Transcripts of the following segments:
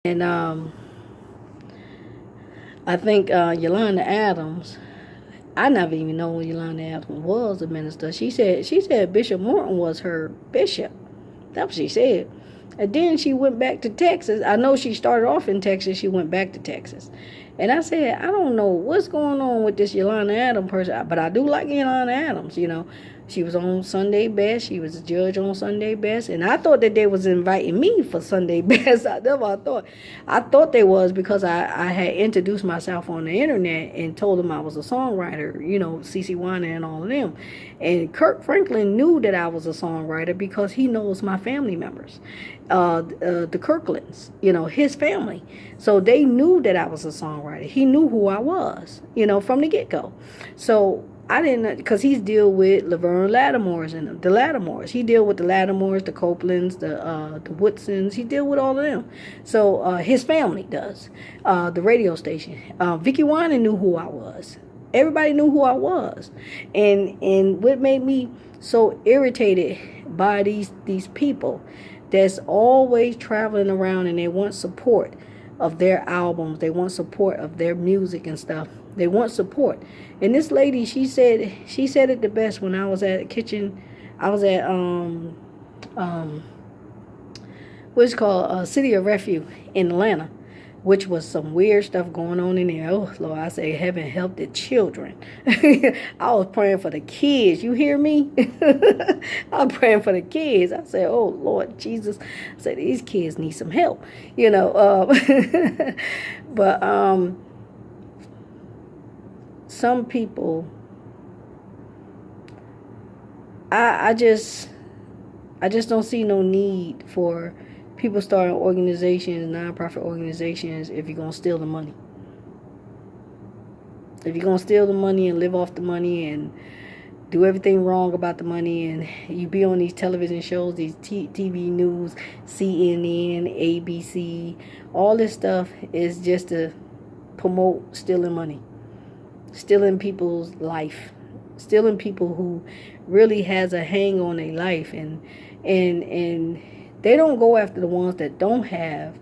And I think Yolanda Adams. I never even know when Yolanda Adams was a minister. She said Bishop Morton was her bishop. That's what she said. And then she went back to Texas. I know she started off in Texas. She went back to Texas. And I said, I don't know what's going on with this Yolanda Adams person, but I do like Yolanda Adams, you know. She was on Sunday Best. She was a judge on Sunday Best. And I thought that they was inviting me for Sunday Best. That's what I thought. I thought they was because I had introduced myself on the internet and told them I was a songwriter, you know, CeCe Winans and all of them. And Kirk Franklin knew that I was a songwriter because he knows my family members, the Kirklands, you know, his family. So they knew that I was a songwriter. He knew who I was, you know, from the get-go. So I didn't, because he's deal with Laverne Lattimores and the Lattimores. He deal with the Lattimores, the Copelands, the Woodsons. He deal with all of them. So his family does. The radio station. Vicki Winans knew who I was. Everybody knew who I was. And what made me so irritated by these people that's always traveling around and they want support of their albums. They want support of their music and stuff. They want support. And this lady, she said it the best when I was at a kitchen. I was at what's called City of Refuge in Atlanta, which was some weird stuff going on in there. Oh Lord, I say heaven help the children. I was praying for the kids. You hear me? I'm praying for the kids. I said, oh Lord Jesus. I said these kids need some help. You know. But some people, I just don't see no need for people starting organizations, nonprofit organizations, if you're gonna steal the money. If you're gonna steal the money and live off the money and do everything wrong about the money, and you be on these television shows, these TV news, CNN, ABC, all this stuff is just to promote stealing money. Stealing people's life, stealing people who really has a hang on their life, and they don't go after the ones that don't have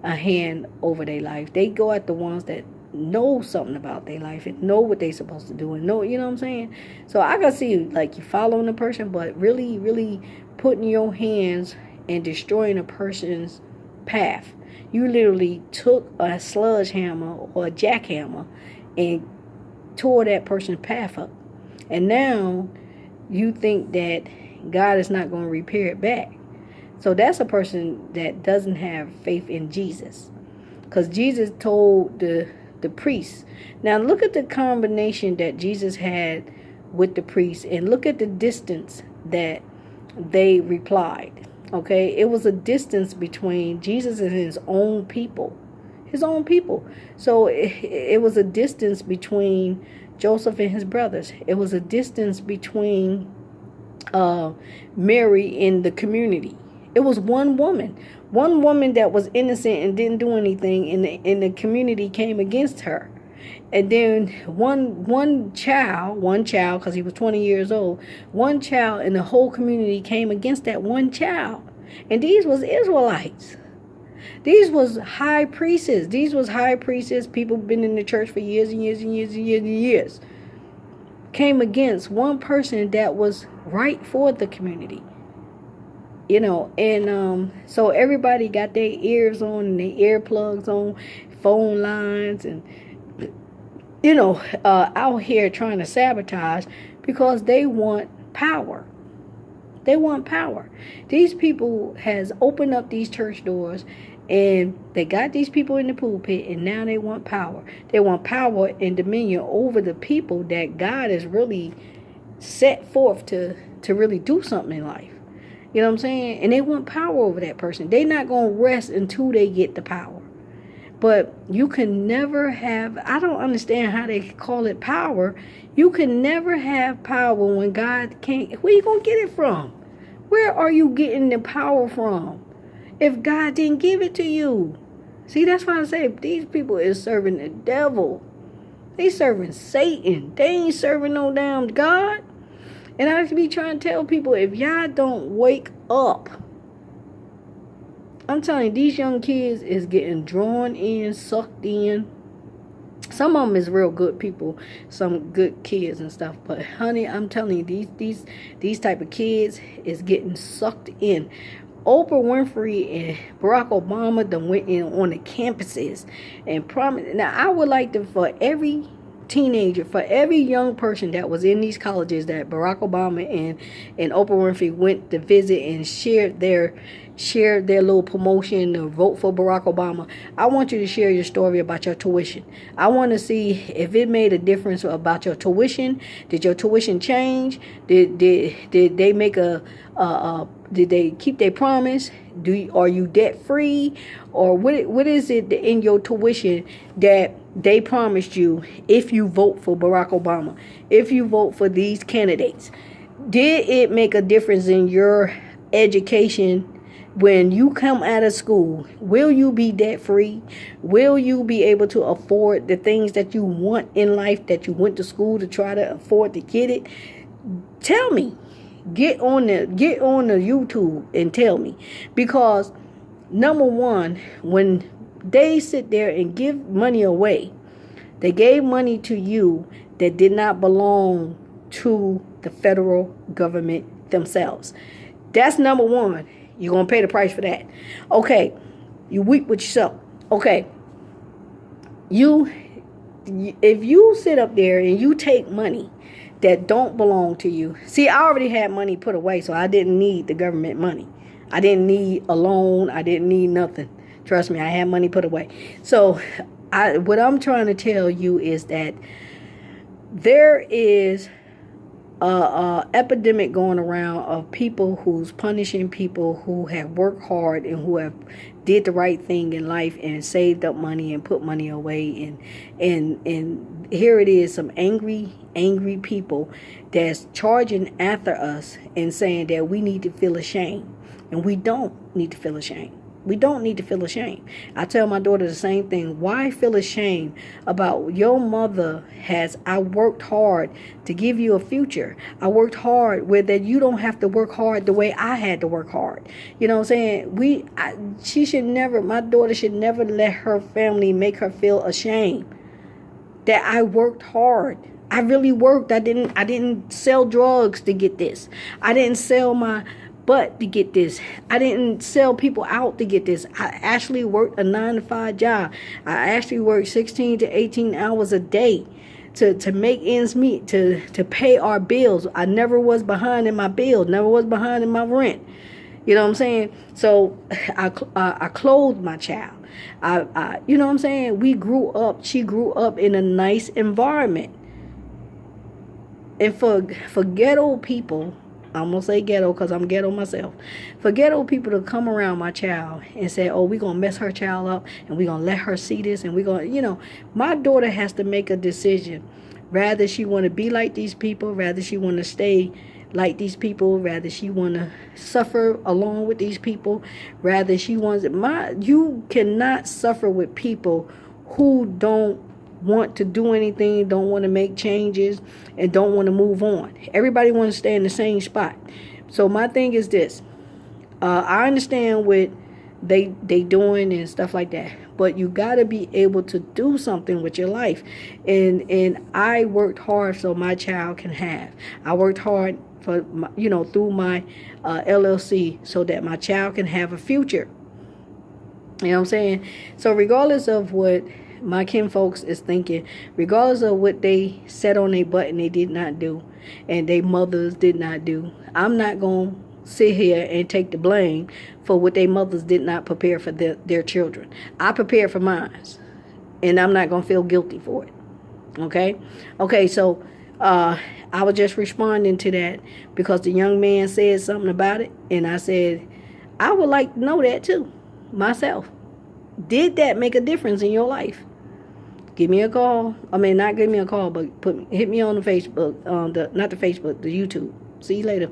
a hand over their life. They go at the ones that know something about their life and know what they're supposed to do and know, you know what I'm saying? So I can see like you following a person, but really putting your hands and destroying a person's path. You literally took a sledgehammer or a jackhammer and tore that person's path up. And now you think that God is not going to repair it back. So that's a person that doesn't have faith in Jesus. Because Jesus told the priests. Now look at the combination that Jesus had with the priests and look at the distance that they replied. Okay, it was a distance between Jesus and his own people. His own people. So it was a distance between Joseph and his brothers. It was a distance between Mary in the community. It was one woman that was innocent and didn't do anything, and the community came against her. And then one child, because he was 20 years old, one child in the whole community came against that one child. And these was Israelites. These was high priests. These was high priests. People been in the church for years and years and years and years and years. Came against one person that was right for the community. You know, and so everybody got their ears on and their earplugs on, phone lines, and you know, out here trying to sabotage because they want power. They want power. These people has opened up these church doors. And they got these people in the pulpit, and now they want power. They want power and dominion over the people that God has really set forth to really do something in life. You know what I'm saying? And they want power over that person. They're not going to rest until they get the power. But you can never have, I don't understand how they call it power. You can never have power when God can't. Where you going to get it from? Where are you getting the power from? If God didn't give it to you. See, that's why I say these people is serving the devil. They serving Satan. They ain't serving no damn God. And I be trying to tell people, if y'all don't wake up, I'm telling you, these young kids is getting drawn in, sucked in. Some of them is real good people, some good kids and stuff. But honey, I'm telling you, these type of kids is getting sucked in. Oprah Winfrey and Barack Obama done went in on the campuses and promised. Now, I would like to, for every teenager, for every young person that was in these colleges that Barack Obama and Oprah Winfrey went to visit and shared their little promotion to vote for Barack Obama, I want you to share your story about your tuition. I want to see if it made a difference about your tuition. Did your tuition change? Did they make did they keep their promise? Are you debt free? Or what is it in your tuition that they promised you if you vote for Barack Obama, if you vote for these candidates? Did it make a difference in your education? When you come out of school, will you be debt free? Will you be able to afford the things that you want in life, that you went to school to try to afford to get it? Tell me. Get on the YouTube and tell me. Because number one, when they sit there and give money away, they gave money to you that did not belong to the federal government themselves. That's number one. You're going to pay the price for that. Okay. You weep with yourself. Okay. If you sit up there and you take money that don't belong to you. See, I already had money put away, so I didn't need the government money. I didn't need a loan. I didn't need nothing. Trust me, I had money put away. So what I'm trying to tell you is that there is a epidemic going around of people who's punishing people who have worked hard and who have did the right thing in life and saved up money and put money away, and here it is, some angry people that's charging after us and saying that we need to feel ashamed, and we don't need to feel ashamed. We don't need to feel ashamed. I tell my daughter the same thing. Why feel ashamed about your mother I worked hard to give you a future. I worked hard where that you don't have to work hard the way I had to work hard. You know what I'm saying? My daughter should never let her family make her feel ashamed that I worked hard. I really worked. I didn't sell drugs to get this. I didn't sell my butt to get this. I didn't sell people out to get this. I actually worked a 9-to-5 job. I actually worked 16 to 18 hours a day to make ends meet, to pay our bills. I never was behind in my bills, never was behind in my rent. You know what I'm saying? So I clothed my child. You know what I'm saying? She grew up in a nice environment. And for ghetto people, I'm going to say ghetto because I'm ghetto myself. For ghetto people to come around my child and say, oh, we're going to mess her child up and we're going to let her see this. And we're going to, my daughter has to make a decision. Rather she want to be like these people, rather she want to stay like these people, rather she want to suffer along with these people, rather she wants you cannot suffer with people who don't want to do anything, don't want to make changes, and don't want to move on. Everybody wants to stay in the same spot. So my thing is this. I understand what they doing and stuff like that, but you got to be able to do something with your life. And I worked hard so my child can have. I worked hard for through my LLC so that my child can have a future. You know what I'm saying? So regardless of what my kin folks is thinking, regardless of what they said on their butt and they did not do, and their mothers did not do, I'm not going to sit here and take the blame for what their mothers did not prepare for their children. I prepared for mine, and I'm not going to feel guilty for it. Okay, so I was just responding to that because the young man said something about it, and I said, I would like to know that too, myself. Did that make a difference in your life? Give me a call. I mean, not give me a call, but hit me on the Facebook, not the Facebook, the YouTube. See you later.